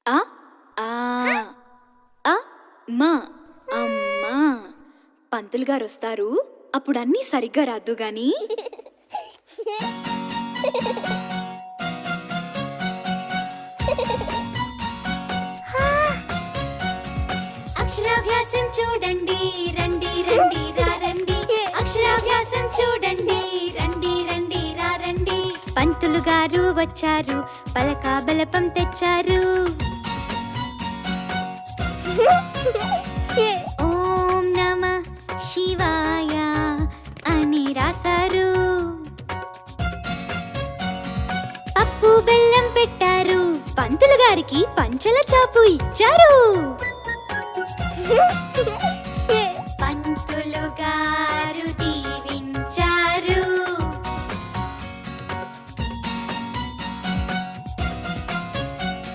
ఆ ఆ అ మా అమ్మా పంతులు గారు వస్తారు. అప్పుడు అన్నీ సరిగ్గా రాద్దు గాని. అక్షరాభ్యాసం చూడండి రండి రండి రండి. అక్షరాభ్యాసం చూడండి రండి రండి రండి. పంతులు గారు వచ్చారు, పలక బలపం తెచ్చారు. ఓం నమః శివాయ అని రాశారు. పప్పు బెల్లం పెట్టారు, పంతులు గారికి పంచల చాపు ఇచ్చారు. పంతులు గారు